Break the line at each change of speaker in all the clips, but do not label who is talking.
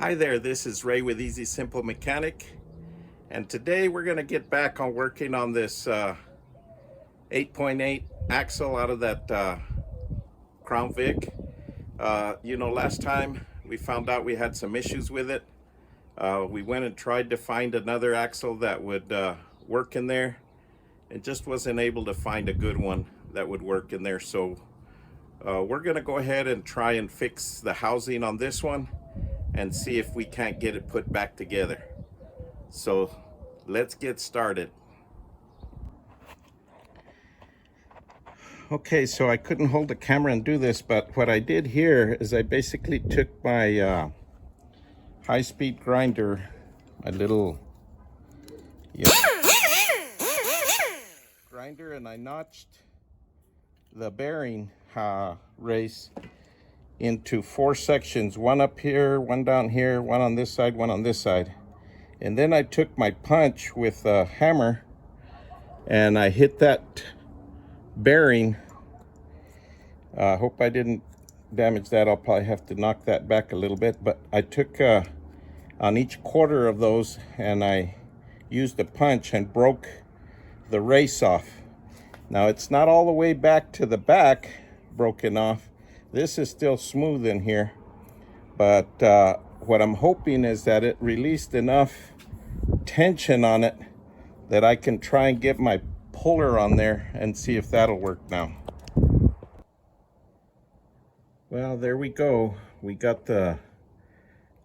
Hi there, this is Ray with Easy Simple Mechanic, and today we're going to get back on working on this 8.8 axle out of that Crown Vic. Last time we found out we had some issues with it. We went and tried to find another axle that would work in there, and just wasn't able to find a good one that would work in there. So we're going to go ahead and try and fix the housing on this one and see if we can't get it put back together. So let's get started. Okay, so I couldn't hold the camera and do this, but what I did here is I basically took my high-speed grinder, my little grinder, and I notched the bearing race into 4 sections, one up here, one down here, one on this side, one on this side. And then I took my punch with a hammer and I hit that bearing. I hope I didn't damage that. I'll probably have to knock that back a little bit, but I took on each quarter of those and I used the punch and broke the race off. Now it's not all the way back to the back broken off. This is still smooth in here, but what I'm hoping is that it released enough tension on it that I can try and get my puller on there and see if that'll work now. Well, there we go. We got the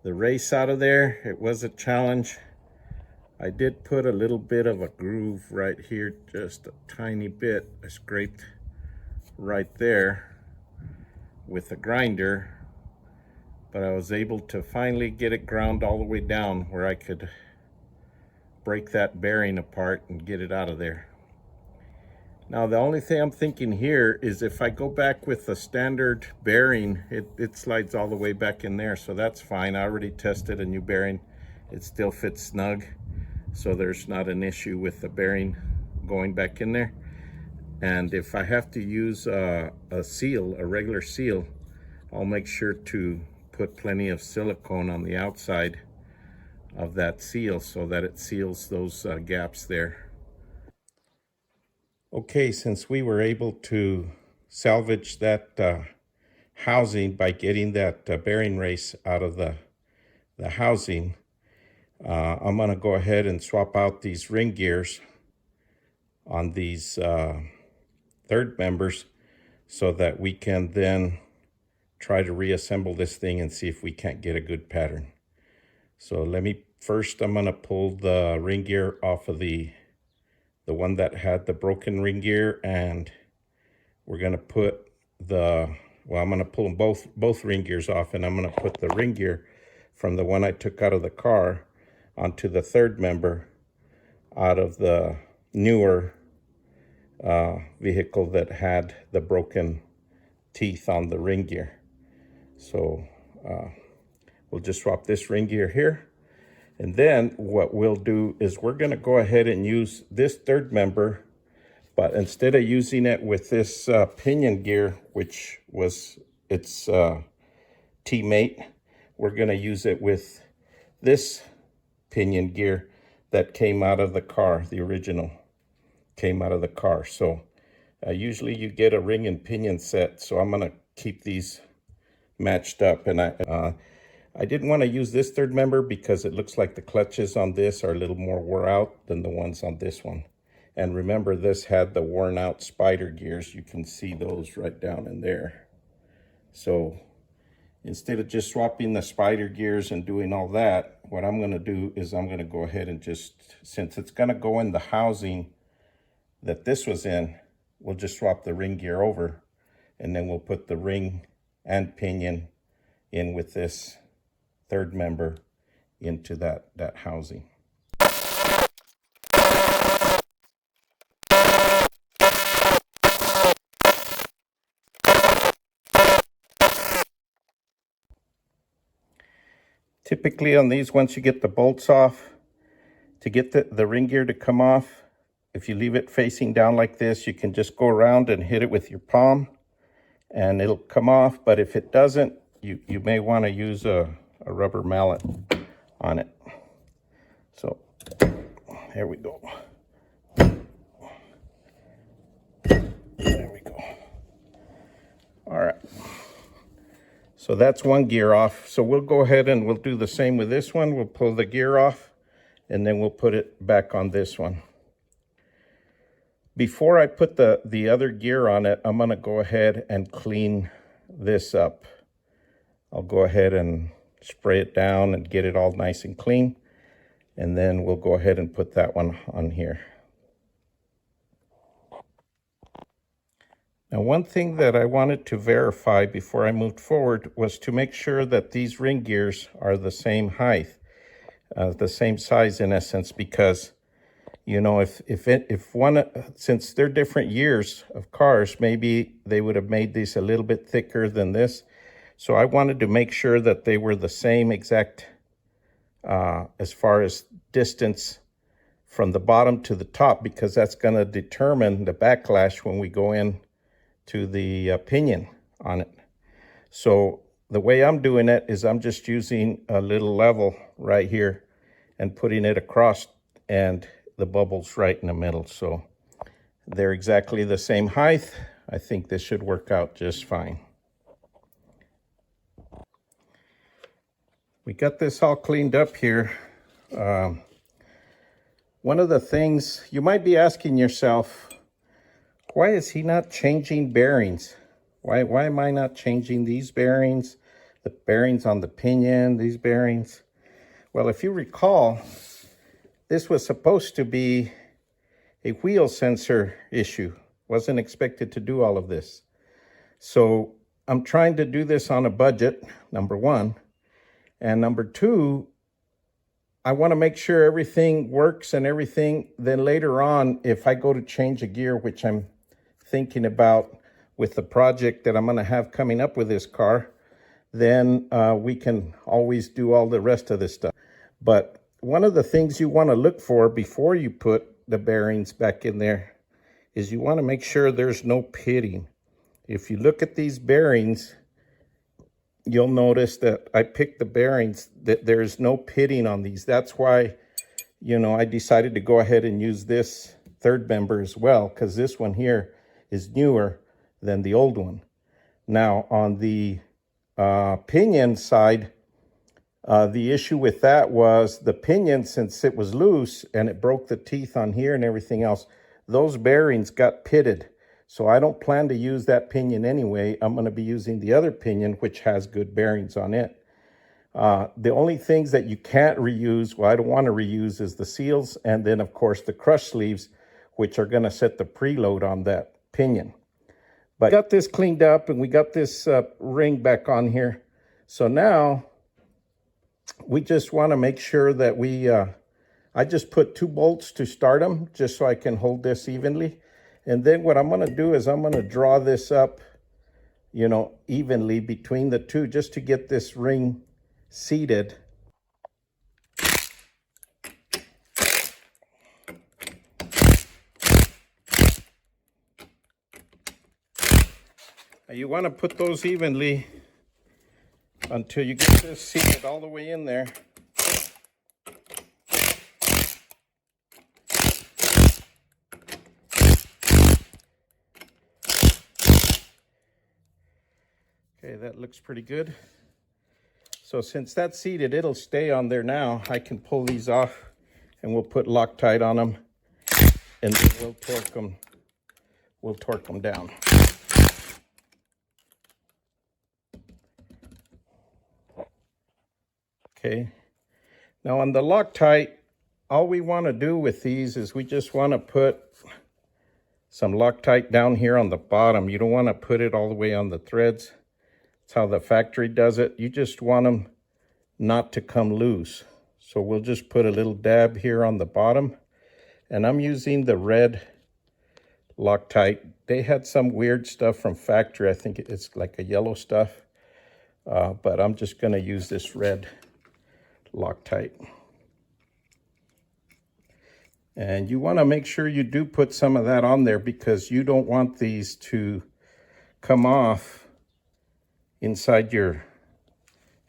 race out of there. It was a challenge. I did put a little bit of a groove right here, just a tiny bit. I scraped right there with the grinder, but I was able to finally get it ground all the way down where I could break that bearing apart and get it out of there. Now the only thing I'm thinking here is if I go back with the standard bearing, it slides all the way back in there, so that's fine. I already tested a new bearing. It still fits snug, so there's not an issue with the bearing going back in there. And if I have to use a seal, a regular seal, I'll make sure to put plenty of silicone on the outside of that seal so that it seals those gaps there. Okay, since we were able to salvage that housing by getting that bearing race out of the housing, I'm going to go ahead and swap out these ring gears on these third members so that we can then try to reassemble this thing and see if we can't get a good pattern. So I'm going to pull the ring gear off of the one that had the broken ring gear, and we're going to put I'm going to pull them both ring gears off, and I'm going to put the ring gear from the one I took out of the car onto the third member out of the newer vehicle that had the broken teeth on the ring gear. So we'll just swap this ring gear here, and then what we'll do is we're going to go ahead and use this third member, but instead of using it with this pinion gear, which was its teammate, we're going to use it with this pinion gear that came out of the car. The original came out of the car. So usually you get a ring and pinion set, so I'm going to keep these matched up. And I didn't want to use this third member because it looks like the clutches on this are a little more wore out than the ones on this one. And remember, this had the worn out spider gears. You can see those right down in there. So instead of just swapping the spider gears and doing all that, what I'm going to do is I'm going to go ahead and just, since it's going to go in the housing that this was in, we'll just swap the ring gear over, and then we'll put the ring and pinion in with this third member into that housing. Typically on these, once you get the bolts off, to get the ring gear to come off, if you leave it facing down like this, you can just go around and hit it with your palm and it'll come off. But if it doesn't, you may want to use a a rubber mallet on it. So here we go. There we go. All right. So that's one gear off. So we'll go ahead and we'll do the same with this one. We'll pull the gear off and then we'll put it back on this one. Before I put the other gear on it, I'm gonna go ahead and clean this up. I'll go ahead and spray it down and get it all nice and clean. And then we'll go ahead and put that one on here. Now, one thing that I wanted to verify before I moved forward was to make sure that these ring gears are the same height, the same size in essence, because, you know, if one, since they're different years of cars, maybe they would have made these a little bit thicker than this. So I wanted to make sure that they were the same exact as far as distance from the bottom to the top, because that's going to determine the backlash when we go in to the pinion on it. So the way I'm doing it is I'm just using a little level right here and putting it across, and the bubble's right in the middle. So they're exactly the same height. I think this should work out just fine. We got this all cleaned up here. One of the things you might be asking yourself, why is he not changing bearings? Why am I not changing these bearings, the bearings on the pinion, these bearings? Well, if you recall, this was supposed to be a wheel sensor issue. Wasn't expected to do all of this. So I'm trying to do this on a budget, number one. And number two, I want to make sure everything works and everything. Then later on, if I go to change a gear, which I'm thinking about with the project that I'm going to have coming up with this car, then we can always do all the rest of this stuff. But one of the things you want to look for before you put the bearings back in there is you want to make sure there's no pitting. If you look at these bearings, you'll notice that I picked the bearings that there's no pitting on these. That's why, you know, I decided to go ahead and use this third member as well, because this one here is newer than the old one. Now on the pinion side, the issue with that was the pinion, since it was loose and it broke the teeth on here and everything else, those bearings got pitted. So I don't plan to use that pinion anyway. I'm going to be using the other pinion, which has good bearings on it. The only things that you can't reuse, well, I don't want to reuse, is the seals, and then of course the crush sleeves, which are going to set the preload on that pinion. But got this cleaned up and we got this ring back on here. So now we just want to make sure that we, I just put 2 bolts to start them just so I can hold this evenly. And then what I'm going to do is I'm going to draw this up, you know, evenly between the two, just to get this ring seated. Now you want to put those evenly until you get this seated all the way in there. Okay, that looks pretty good. So since that's seated, it'll stay on there now. I can pull these off and we'll put Loctite on them, and then we'll torque them down. Okay, now on the Loctite, all we want to do with these is we just want to put some Loctite down here on the bottom. You don't want to put it all the way on the threads. That's how the factory does it. You just want them not to come loose. So we'll just put a little dab here on the bottom. And I'm using the red Loctite. They had some weird stuff from factory. I think it's like a yellow stuff. But I'm just going to use this red Loctite. And you want to make sure you do put some of that on there, because you don't want these to come off inside your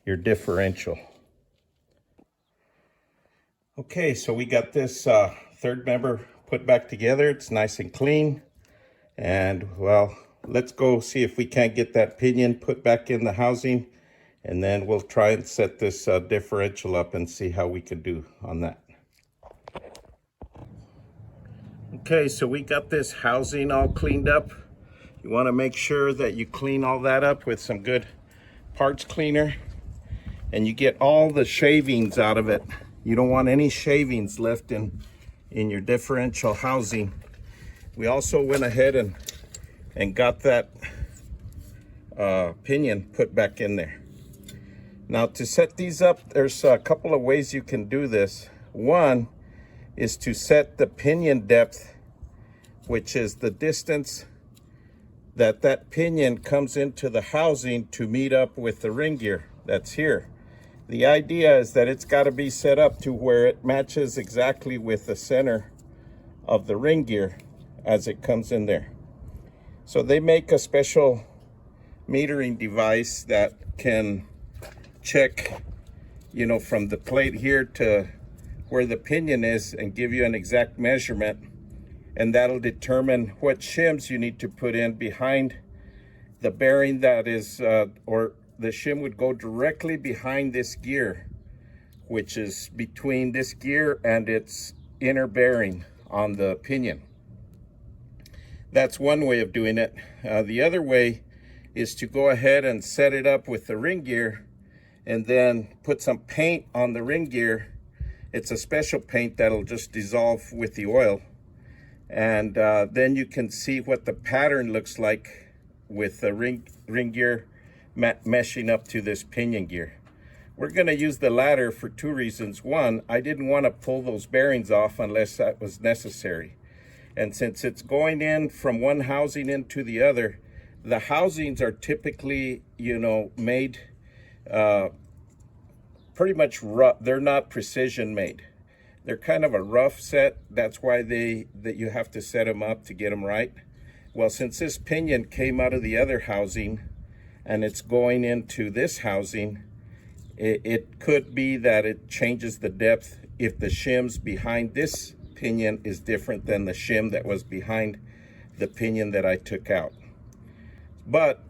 your differential. Okay, so we got this third member put back together. It's nice and clean. And well, let's go see if we can't get that pinion put back in the housing. And then we'll try and set this differential up and see how we could do on that. Okay, so we got this housing all cleaned up. You want to make sure that you clean all that up with some good parts cleaner. And you get all the shavings out of it. You don't want any shavings left in your differential housing. We also went ahead and got that pinion put back in there. Now to set these up, there's a couple of ways you can do this. One is to set the pinion depth, which is the distance that pinion comes into the housing to meet up with the ring gear that's here. The idea is that it's got to be set up to where it matches exactly with the center of the ring gear as it comes in there. So they make a special metering device that can check, you know, from the plate here to where the pinion is and give you an exact measurement. And that'll determine what shims you need to put in behind the bearing that is, or the shim would go directly behind this gear, which is between this gear and its inner bearing on the pinion. That's one way of doing it. The other way is to go ahead and set it up with the ring gear and then put some paint on the ring gear. It's a special paint that'll just dissolve with the oil. And then you can see what the pattern looks like with the ring gear meshing up to this pinion gear. We're going to use the latter for two reasons. One, I didn't want to pull those bearings off unless that was necessary. And since it's going in from one housing into the other, the housings are typically, you know, made pretty much rough. They're not precision made. They're kind of a rough set. That's why that you have to set them up to get them right. Well, since this pinion came out of the other housing and it's going into this housing, it could be that it changes the depth if the shims behind this pinion is different than the shim that was behind the pinion that I took out. But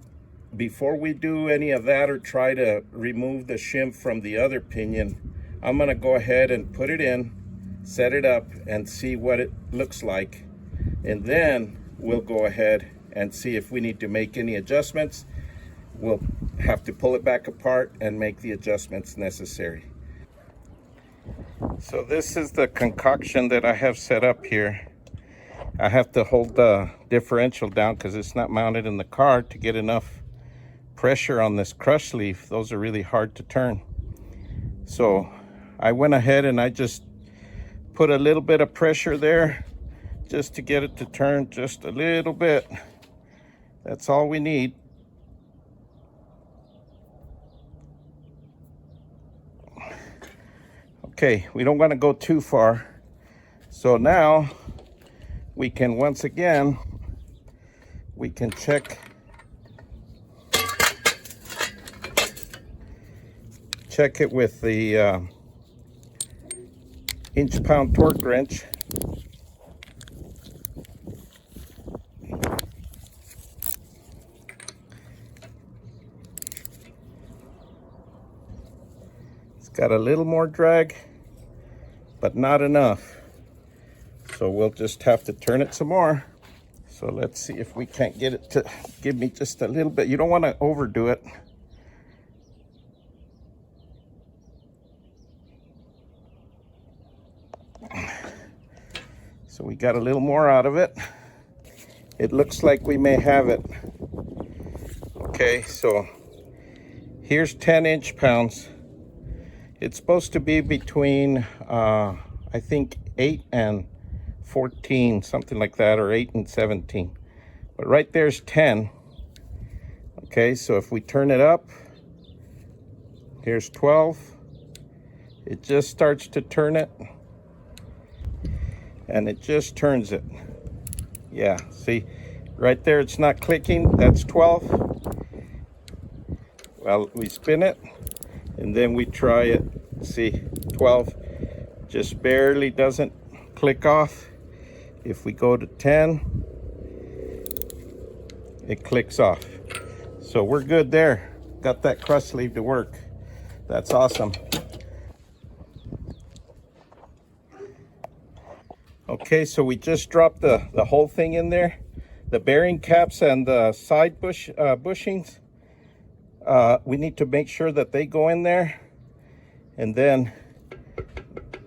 before we do any of that or try to remove the shim from the other pinion, I'm going to go ahead and put it in, set it up, and see what it looks like. And then we'll go ahead and see if we need to make any adjustments. We'll have to pull it back apart and make the adjustments necessary. So this is the concoction that I have set up here. I have to hold the differential down because it's not mounted in the car to get enough pressure on this crush sleeve. Those are really hard to turn. So I went ahead and I just put a little bit of pressure there just to get it to turn just a little bit. That's all we need. Okay, we don't want to go too far. So now we can, once again, we can check it with the inch-pound torque wrench. It's got a little more drag, but not enough. So we'll just have to turn it some more. So let's see if we can't get it to give me just a little bit. You don't want to overdo it. So we got a little more out of it. It looks like we may have it. Okay, so here's 10 inch-pounds. It's supposed to be between, I think, 8 and 14, something like that, or 8 and 17. But right there's 10. Okay, so if we turn it up, here's 12. It just starts to turn it. And it just turns it. Yeah, see, right there it's not clicking. That's 12. Well, we spin it, And then we try it. See, 12 just barely doesn't click off. If we go to 10, it clicks off. So we're good there. Got that cross sleeve to work. That's awesome. Okay, so we just dropped the whole thing in there. The bearing caps and the side bushings. We need to make sure that they go in there. And then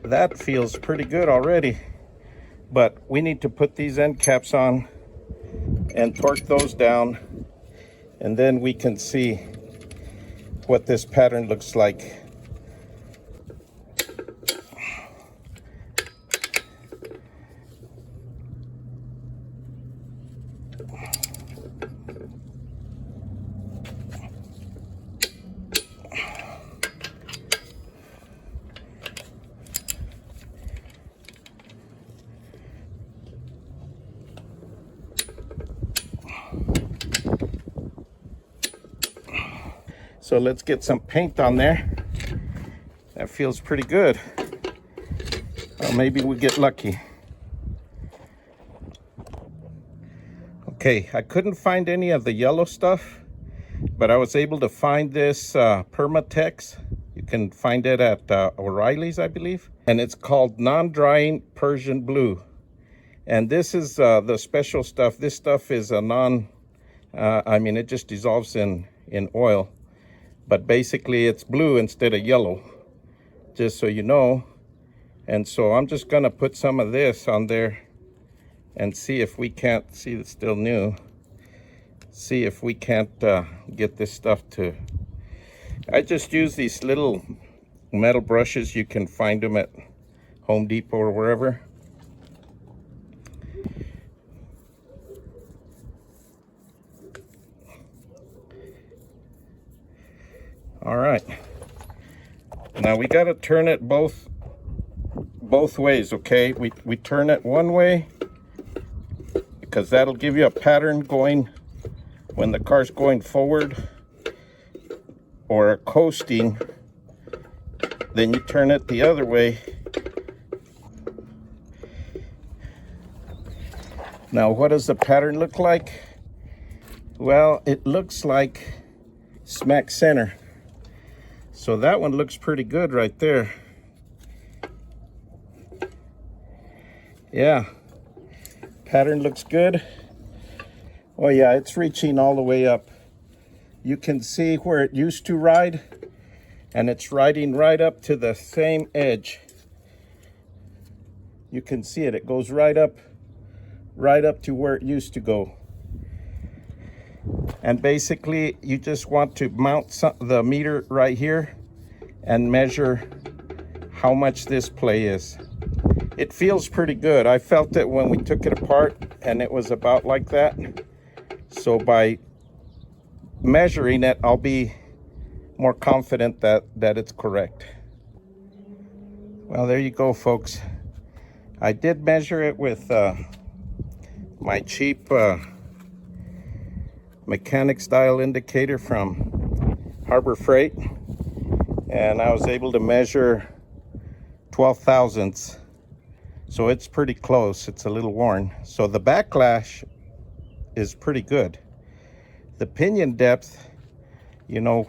that feels pretty good already. But we need to put these end caps on and torque those down. And then we can see what this pattern looks like. So let's get some paint on there. That feels pretty good. Maybe we get lucky. Okay, I couldn't find any of the yellow stuff, but I was able to find this Permatex. You can find it at O'Reilly's, I believe. And it's called non-drying Persian blue. And this is the special stuff. This stuff is a it just dissolves in oil. But basically it's blue instead of yellow, just so you know. And so I'm just gonna put some of this on there and see if we can't, see it's still new, see if we can't get this stuff to, I just use these little metal brushes. You can find them at Home Depot or wherever. All right, now we got to turn it both ways. Okay, we turn it one way because that'll give you a pattern going when the car's going forward or coasting. Then you turn it the other way. Now what does the pattern look like? Well, it looks like smack center. So that one looks pretty good right there. Yeah, pattern looks good. Oh yeah, it's reaching all the way up. You can see where it used to ride, and it's riding right up to the same edge. You can see it, it goes right up to where it used to go. And basically you just want to mount the meter right here and measure how much this play is. It feels pretty good. I felt it when we took it apart and it was about like that. So by measuring it, I'll be more confident that it's correct. Well, there you go, folks. I did measure it with my cheap mechanics dial indicator from Harbor Freight, and I was able to measure 12 thousandths. So it's pretty close. It's a little worn. So the backlash is pretty good. The pinion depth, you know,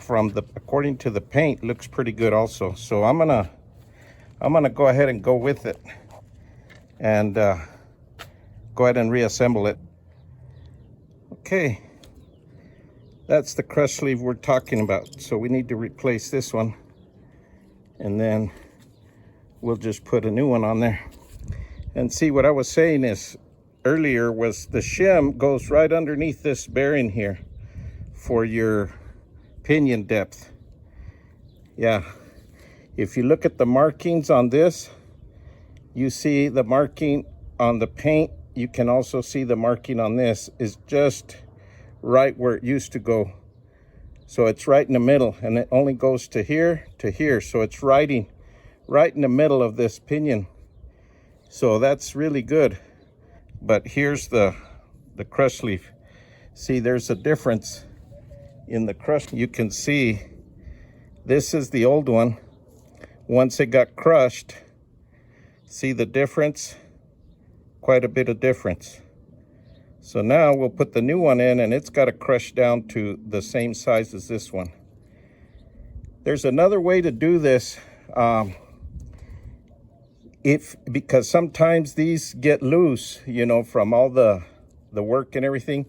according to the paint, looks pretty good also. So I'm gonna go ahead and go with it and go ahead and reassemble it. Okay, that's the crush sleeve we're talking about. So we need to replace this one, and then we'll just put a new one on there. And see, what I was saying is earlier was the shim goes right underneath this bearing here for your pinion depth. Yeah, if you look at the markings on this, you see the marking on the paint. You can also see the marking on this is just right where it used to go. So it's right in the middle, and it only goes to here to here. So it's riding right in the middle of this pinion. So that's really good. But here's the crush sleeve. See, there's a difference in the crush. You can see This is the old one. Once it got crushed, see the difference? Quite a bit of difference. So now we'll put the new one in, and it's got to crush down to the same size as this one. There's another way to do this. Because sometimes these get loose, you know, from all the work and everything.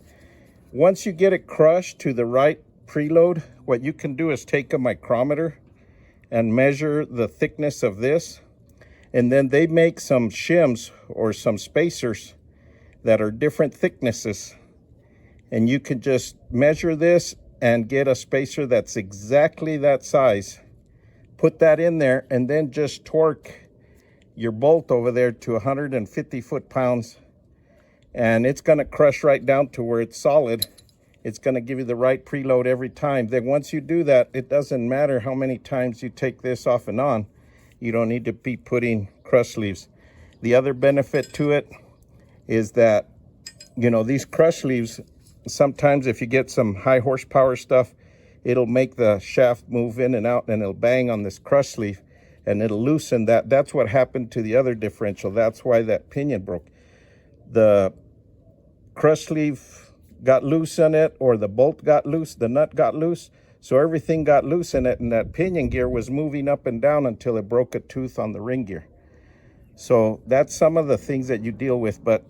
Once you get it crushed to the right preload, what you can do is take a micrometer and measure the thickness of this. And then they make some shims or some spacers that are different thicknesses. And you can just measure this and get a spacer that's exactly that size. Put that in there and then just torque your bolt over there to 150 foot-pounds. And it's gonna crush right down to where it's solid. It's gonna give you the right preload every time. Then once you do that, it doesn't matter how many times you take this off and on. You don't need to be putting crush sleeves. The other benefit to it is that, you know, these crush sleeves, sometimes if you get some high horsepower stuff, it'll make the shaft move in and out, and it'll bang on this crush sleeve and it'll loosen that. That's what happened to the other differential. That's why that pinion broke. The crush sleeve got loose on it, or the bolt got loose, the nut got loose. So everything got loose in it, and that pinion gear was moving up and down until it broke a tooth on the ring gear. So that's some of the things that you deal with, but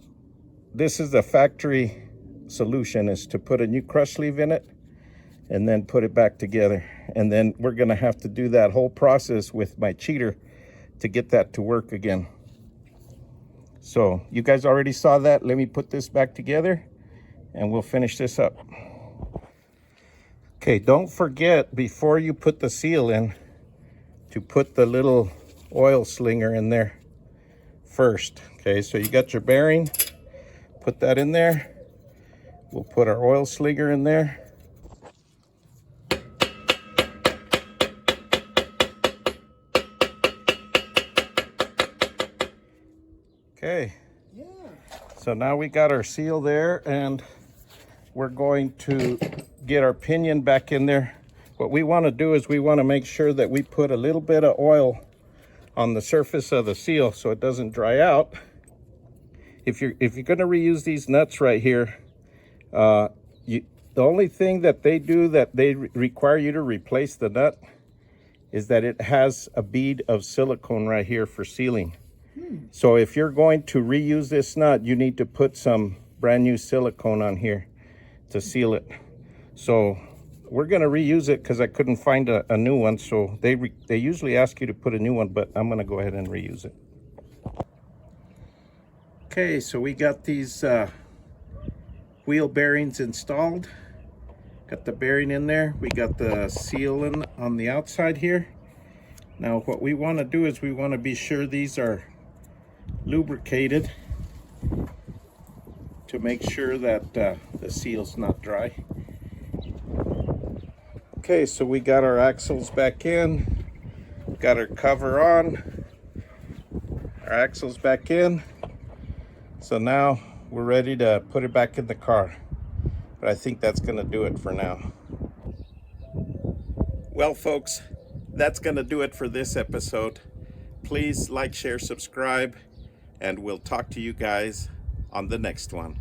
this is the factory solution, is to put a new crush sleeve in it and then put it back together. And then we're gonna have to do that whole process with my cheater to get that to work again. So you guys already saw that. Let me put this back together and we'll finish this up. Okay, don't forget before you put the seal in to put the little oil slinger in there first. Okay, so you got your bearing, put that in there. We'll put our oil slinger in there. Okay, yeah. So now we got our seal there, and we're going to get our pinion back in there. What we want to do is we want to make sure that we put a little bit of oil on the surface of the seal so it doesn't dry out. If you're going to reuse these nuts right here, the only thing that they do that they require you to replace the nut is that it has a bead of silicone right here for sealing. So if you're going to reuse this nut, you need to put some brand new silicone on here to seal it. So we're going to reuse it because I couldn't find a new one. So they usually ask you to put a new one, but I'm going to go ahead and reuse it. Okay, so we got these wheel bearings installed. Got the bearing in there. We got the seal in on the outside here. Now what we want to do is we want to be sure these are lubricated to make sure that the seal's not dry. Okay, so we got our axles back in, got our cover on, our axles back in. So now we're ready to put it back in the car. But I think that's going to do it for now. Well, folks, that's going to do it for this episode. Please like, share, subscribe, and we'll talk to you guys on the next one.